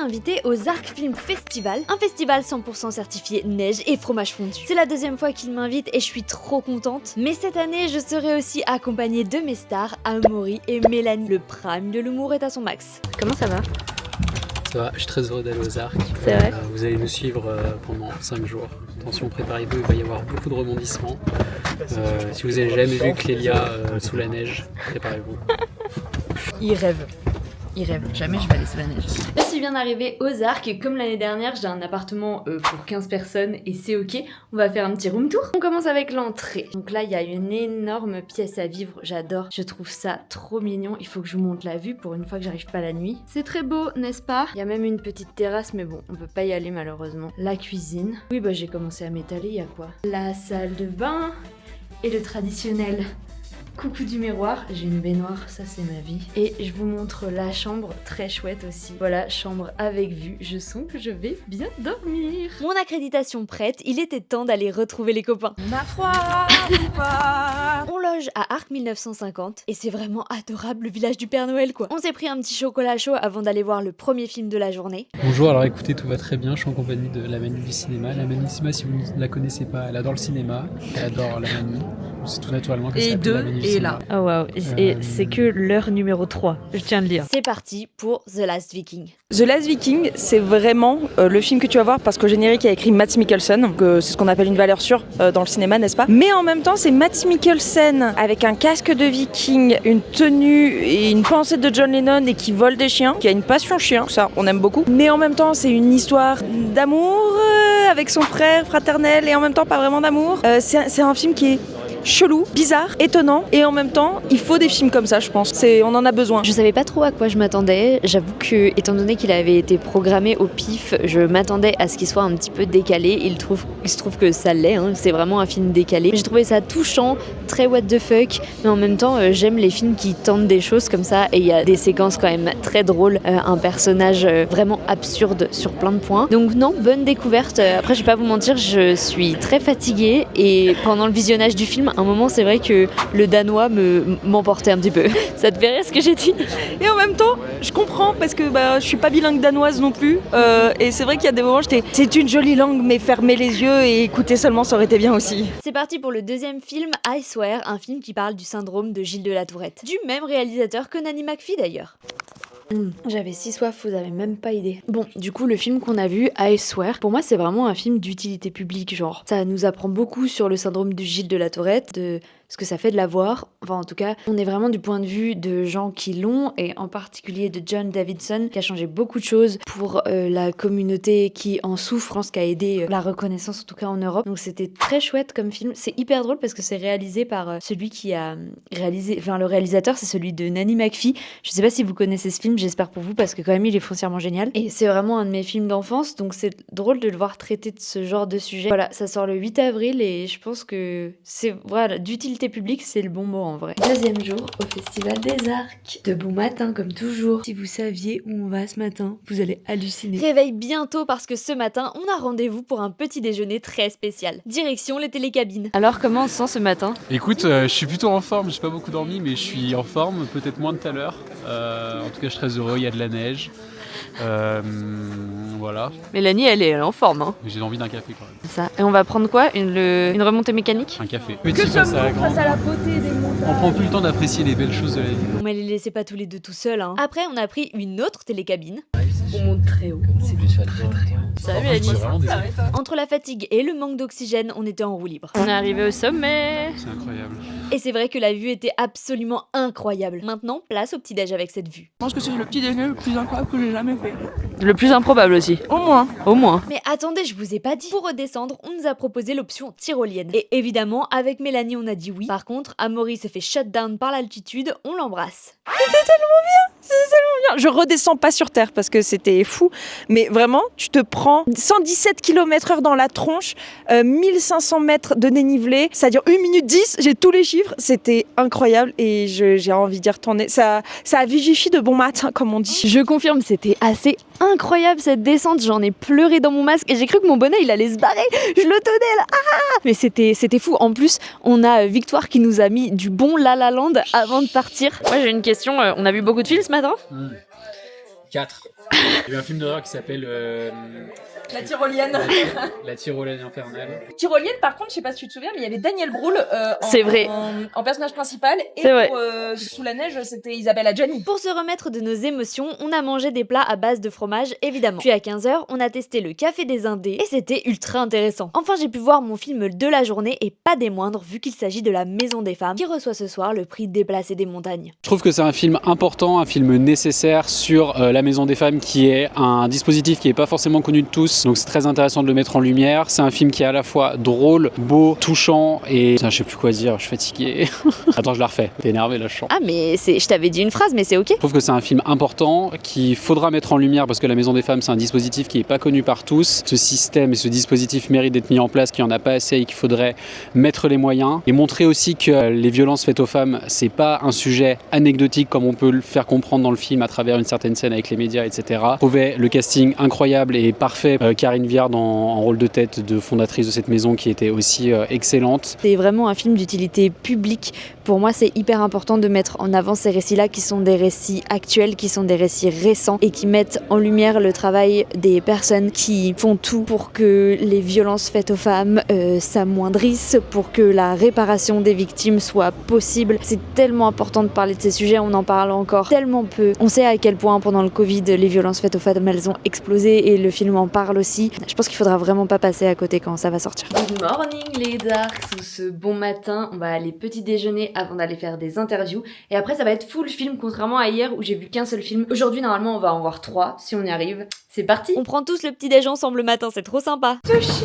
invitée aux Arc Film Festival, un festival 100% certifié neige et fromage fondu. C'est la deuxième fois qu'il m'invite et je suis trop contente. Mais cette année, je serai aussi accompagnée de mes stars, Amaury et Mélanie. Le prime de l'humour est à son max. Comment ça va? Ça va, je suis très heureux d'aller aux Arcs. C'est vrai. Vous allez nous suivre pendant 5 jours. Attention, préparez-vous, il va y avoir beaucoup de rebondissements. Si vous n'avez jamais vu Clélia sous la neige, préparez-vous. Il rêve. Jamais je vais aller sous la neige. Je suis bien arrivée aux Arcs et comme l'année dernière, j'ai un appartement pour 15 personnes et c'est ok. On va faire un petit room tour. On commence avec l'entrée. Donc là, il y a une énorme pièce à vivre. J'adore. Je trouve ça trop mignon. Il faut que je vous montre la vue pour une fois que j'arrive pas la nuit. C'est très beau, n'est-ce pas? Il y a même une petite terrasse, mais bon, on peut pas y aller malheureusement. La cuisine. Oui, bah j'ai commencé à m'étaler. Il y a quoi? La salle de bain et le traditionnel coucou du miroir, j'ai une baignoire, ça c'est ma vie. Et je vous montre la chambre, très chouette aussi. Voilà, chambre avec vue, je sens que je vais bien dormir. Mon accréditation prête, il était temps d'aller retrouver les copains. Ma foi ou pas. On loge à Arc 1950 et c'est vraiment adorable le village du Père Noël quoi. On s'est pris un petit chocolat chaud avant d'aller voir le premier film de la journée. Bonjour, alors écoutez, tout va très bien, je suis en compagnie de la Manu du cinéma. La Manu du cinéma, si vous ne la connaissez pas, elle adore le cinéma, elle adore la Manu. C'est tout naturellement que ça s'appelle la Manu du cinéma. Oh waouh, et c'est que l'heure numéro 3, je tiens à le dire. C'est parti pour The Last Viking. The Last Viking, c'est vraiment le film que tu vas voir parce qu'au générique il y a écrit Mads Mikkelsen, c'est ce qu'on appelle une valeur sûre dans le cinéma, n'est-ce pas? Mais en même temps, c'est Mads Mikkelsen avec un casque de viking, une tenue et une pensée de John Lennon et qui vole des chiens, qui a une passion chien, ça on aime beaucoup. Mais en même temps, c'est une histoire d'amour avec son frère fraternel et en même temps pas vraiment d'amour. C'est un film qui est chelou, bizarre, étonnant et en même temps il faut des films comme ça je pense, on en a besoin. Je savais pas trop à quoi je m'attendais, j'avoue que étant donné qu'il avait été programmé au pif, je m'attendais à ce qu'il soit un petit peu décalé, il se trouve que ça l'est, hein. C'est vraiment un film décalé. J'ai trouvé ça touchant, très what the fuck, mais en même temps j'aime les films qui tentent des choses comme ça et il y a des séquences quand même très drôles, un personnage vraiment absurde sur plein de points. Donc non, bonne découverte. Après je vais pas vous mentir, je suis très fatiguée et pendant le visionnage du film, à un moment, c'est vrai que le danois m'emportait un petit peu. Ça te fait rire ce que j'ai dit? Et en même temps, je comprends parce que je suis pas bilingue danoise non plus. Et c'est vrai qu'il y a des moments, c'est une jolie langue, mais fermer les yeux et écouter seulement, ça aurait été bien aussi. C'est parti pour le deuxième film, I Swear, un film qui parle du syndrome de Gilles de la Tourette. Du même réalisateur que Nanny McPhee d'ailleurs. J'avais si soif, vous avez même pas idée. Bon, du coup, le film qu'on a vu, I Swear, pour moi, c'est vraiment un film d'utilité publique, genre. Ça nous apprend beaucoup sur le syndrome de Gilles de la Tourette, de ce que ça fait de l'avoir. Enfin, en tout cas, on est vraiment du point de vue de gens qui l'ont, et en particulier de John Davidson, qui a changé beaucoup de choses pour la communauté qui en souffre, je pense, qui a aidé la reconnaissance, en tout cas en Europe. Donc c'était très chouette comme film. C'est hyper drôle parce que c'est réalisé par celui qui a réalisé... Enfin, le réalisateur, c'est celui de Nanny McPhee. Je sais pas si vous connaissez ce film, j'espère pour vous, parce que quand même, il est foncièrement génial. Et c'est vraiment un de mes films d'enfance, donc c'est drôle de le voir traiter de ce genre de sujet. Voilà, ça sort le 8 avril, et je pense que c'est... Voilà, d'utilité publique, c'est le bon mot en vrai. Deuxième jour au Festival des Arcs. De bon matin comme toujours. Si vous saviez où on va ce matin, vous allez halluciner. Réveille bientôt parce que ce matin, on a rendez-vous pour un petit déjeuner très spécial. Direction les télécabines. Alors comment on se sent ce matin? Écoute, je suis plutôt en forme, j'ai pas beaucoup dormi, mais je suis en forme, peut-être moins de tout à l'heure. En tout cas, je suis très heureux, il y a de la neige. Voilà. Mélanie, elle est en forme. Hein. J'ai envie d'un café quand même. Ça. Et on va prendre quoi? Une remontée mécanique? Un café. Petit face à la grande. Face à la beauté des montagnes. On prend plus le temps d'apprécier les belles choses de la vie. Bon, mais les laissez pas tous les deux tout seuls. Hein. Après, on a pris une autre télécabine. On monte très haut. C'est plus très haut. Salut Mélanie. Entre la fatigue et le manque d'oxygène, on était en roue libre. On est arrivé au sommet. C'est incroyable. Et c'est vrai que la vue était absolument incroyable. Maintenant, place au petit-déj avec cette vue. Je pense que c'est le petit déjeuner le plus incroyable que j'ai jamais fait. Le plus improbable aussi. Au moins. Au moins. Mais attendez, je vous ai pas dit. Pour redescendre, on nous a proposé l'option tyrolienne. Et évidemment, avec Mélanie, on a dit oui. Par contre, Amaury s'est fait shut down par l'altitude, on l'embrasse. C'était tellement bien. Je redescends pas sur terre parce que c'était fou. Mais vraiment, tu te prends 117 km/h dans la tronche, 1500 mètres de dénivelé. Ça dure 1 minute 10. J'ai tous les chiffres. C'était incroyable et j'ai envie d'y retourner. Ça vivifie de bon matin, comme on dit. Je confirme, c'était assez incroyable cette descente. J'en ai pleuré dans mon masque et j'ai cru que mon bonnet il allait se barrer. Je le tenais là. Ah, mais c'était fou. En plus, on a Victoire qui nous a mis du bon La La Land avant de partir. Moi j'ai une question. On a vu beaucoup de films ce matin? 4. Il y a eu un film d'horreur qui s'appelle La tyrolienne. La Tyrolienne infernale. Tyrolienne, par contre, je sais pas si tu te souviens, mais il y avait Daniel Brühl C'est vrai. en personnage principal. Et C'est vrai. pour Sous la neige, c'était Isabelle Adjani. Pour se remettre de nos émotions, on a mangé des plats à base de fromage, évidemment. Puis à 15h, on a testé le café des Indés et c'était ultra intéressant. Enfin, j'ai pu voir mon film de la journée et pas des moindres vu qu'il s'agit de La Maison des Femmes qui reçoit ce soir le prix Déplacé des montagnes. Je trouve que c'est un film important, un film nécessaire sur la Maison des Femmes qui est un dispositif qui n'est pas forcément connu de tous, donc c'est très intéressant de le mettre en lumière. C'est un film qui est à la fois drôle, beau, touchant et... Putain, je sais plus quoi dire, je suis fatigué. Attends, je la refais. T'es énervé là, je chante. Ah mais je t'avais dit une phrase mais c'est ok. Je trouve que c'est un film important qu'il faudra mettre en lumière parce que la Maison des Femmes c'est un dispositif qui n'est pas connu par tous. Ce système et ce dispositif méritent d'être mis en place, qu'il n'y en a pas assez et qu'il faudrait mettre les moyens. Et montrer aussi que les violences faites aux femmes, c'est pas un sujet anecdotique comme on peut le faire comprendre dans le film à travers une certaine scène avec les médias, etc. Je trouvais le casting incroyable et parfait. Karine Viard en rôle de tête de fondatrice de cette maison qui était aussi excellente. C'est vraiment un film d'utilité publique. Pour moi, c'est hyper important de mettre en avant ces récits-là qui sont des récits actuels, qui sont des récits récents et qui mettent en lumière le travail des personnes qui font tout pour que les violences faites aux femmes s'amoindrissent, pour que la réparation des victimes soit possible. C'est tellement important de parler de ces sujets, on en parle encore tellement peu. On sait à quel point pendant le Covid, les violences faites aux femmes, elles ont explosé et le film en parle aussi. Je pense qu'il faudra vraiment pas passer à côté quand ça va sortir. Good morning les darks, ou ce bon matin, on va aller petit déjeuner avant d'aller faire des interviews et après ça va être full film contrairement à hier où j'ai vu qu'un seul film. Aujourd'hui normalement on va en voir 3 si on y arrive. C'est parti. On prend tous le petit déj ensemble le matin, c'est trop sympa.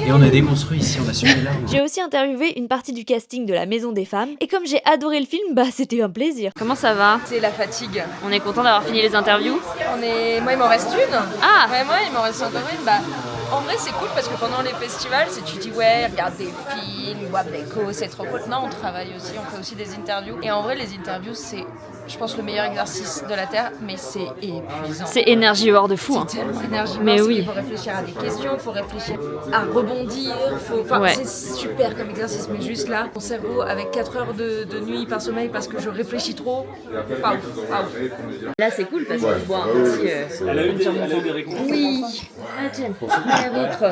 Et on a déconstruit ici, on a suivi là. J'ai aussi interviewé une partie du casting de La Maison des Femmes et comme j'ai adoré le film, bah c'était un plaisir. Comment ça va? C'est la fatigue. On est content d'avoir fini les interviews. Moi, il m'en reste une. Ah. Ouais, moi, il m'en reste encore une. Bah, en vrai, c'est cool parce que pendant les festivals, si tu dis ouais, regarde des films, bois des causes, c'est trop cool. Non, on travaille aussi, on fait aussi des interviews. Et en vrai, les interviews, c'est, je pense, le meilleur exercice de la Terre, mais c'est épuisant. C'est énergivore de fou. C'est tellement énergivore. Mais oui. Il faut réfléchir à des questions, il faut réfléchir à rebondir. Ouais. C'est super comme exercice, mais juste là, mon cerveau, avec 4 heures de nuit par sommeil parce que je réfléchis trop, pas ouf, pas ouf. Là c'est cool parce que je bois un petit... Elle a eu des récompenses. Oui. Ah tiens, la vôtre.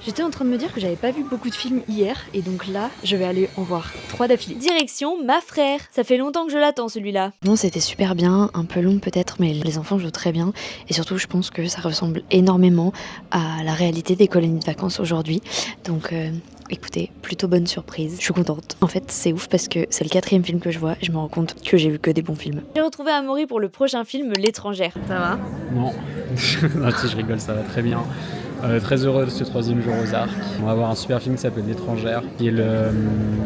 J'étais en train de me dire que j'avais pas vu beaucoup de films hier et donc là je vais aller en voir 3 d'affilée. Direction Ma Frère. Ça fait longtemps que je l'attends celui-là. Bon c'était super bien, un peu long peut-être mais les enfants jouent très bien et surtout je pense que ça ressemble énormément à la réalité des colonies de vacances aujourd'hui. Donc écoutez, plutôt bonne surprise, je suis contente. En fait c'est ouf parce que c'est le 4e film que je vois et je me rends compte que j'ai vu que des bons films. J'ai retrouvé Amaury pour le prochain film L'étrangère. Ça va? Non. Non, si je rigole, ça va très bien. Très heureux de ce 3e jour aux Arcs. On va voir un super film qui s'appelle L'étrangère, qui est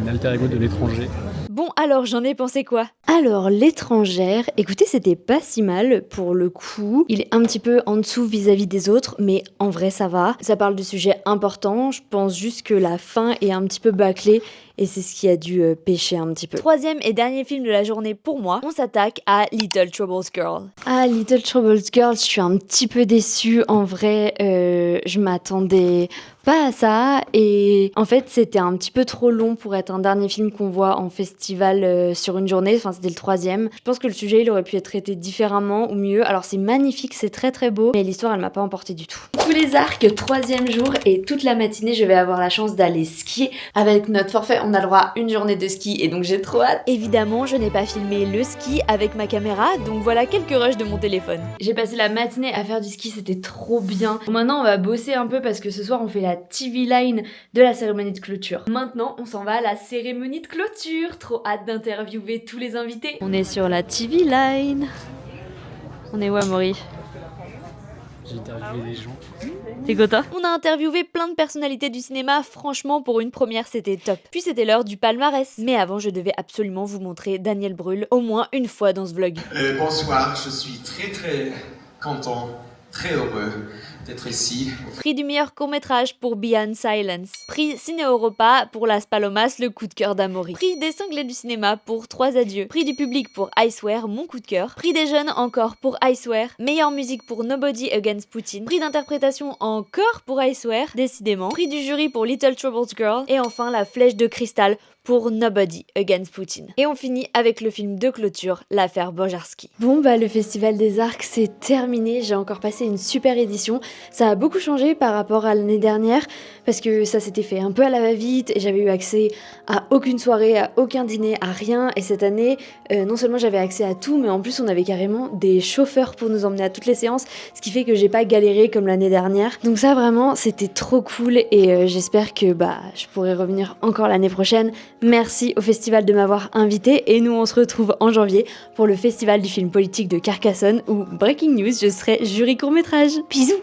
l'alter ego de l'étranger. Bon alors j'en ai pensé quoi? Alors L'étrangère, écoutez c'était pas si mal pour le coup. Il est un petit peu en dessous vis-à-vis des autres mais en vrai ça va. Ça parle de sujets importants, je pense juste que la fin est un petit peu bâclée et c'est ce qui a dû pêcher un petit peu. 3e et dernier film de la journée pour moi, on s'attaque à Little Troubles Girl. Ah Little Troubles Girl, je suis un petit peu déçue en vrai, je m'attendais pas à ça et en fait c'était un petit peu trop long pour être un dernier film qu'on voit en festival sur une journée, enfin c'était le 3e. Je pense que le sujet il aurait pu être traité différemment ou mieux. Alors c'est magnifique, c'est très très beau mais l'histoire elle m'a pas emporté du tout. Tous les arcs, 3e jour et toute la matinée je vais avoir la chance d'aller skier. Avec notre forfait on a le droit à une journée de ski et donc j'ai trop hâte. Évidemment je n'ai pas filmé le ski avec ma caméra donc voilà quelques rushs de mon téléphone. J'ai passé la matinée à faire du ski, c'était trop bien. Maintenant on va bosser un peu parce que ce soir on fait la TV line de la cérémonie de clôture. Maintenant, on s'en va à la cérémonie de clôture. Trop hâte d'interviewer tous les invités. On est sur la TV line. On est où, Amaury? J'ai interviewé des gens. T'es content? On a interviewé plein de personnalités du cinéma. Franchement, pour une première, c'était top. Puis c'était l'heure du palmarès. Mais avant, je devais absolument vous montrer Daniel Brühl au moins une fois dans ce vlog. Bonsoir, je suis très content, très heureux Peut-être ici. Prix du meilleur court-métrage pour Beyond Silence. Prix Ciné Europa pour Las Palomas, le coup de cœur d'Amaury. Prix des cinglés du cinéma pour Trois adieux. Prix du public pour I Swear, mon coup de cœur. Prix des jeunes encore pour I Swear. Meilleure musique pour Nobody Against Putin. Prix d'interprétation encore pour I Swear, décidément. Prix du jury pour Little Troubled Girl. Et enfin la flèche de cristal pour Nobody Against Putin. Et on finit avec le film de clôture, l'affaire Bojarski. Bon bah le Festival des Arcs c'est terminé, j'ai encore passé une super édition. Ça a beaucoup changé par rapport à l'année dernière parce que ça s'était fait un peu à la va-vite et j'avais eu accès à aucune soirée, à aucun dîner, à rien. Et cette année, non seulement j'avais accès à tout, mais en plus on avait carrément des chauffeurs pour nous emmener à toutes les séances, ce qui fait que j'ai pas galéré comme l'année dernière. Donc ça vraiment c'était trop cool et j'espère que je pourrai revenir encore l'année prochaine. Merci au festival de m'avoir invité et nous on se retrouve en janvier pour le festival du film politique de Carcassonne où, breaking news, je serai jury court-métrage. Bisous!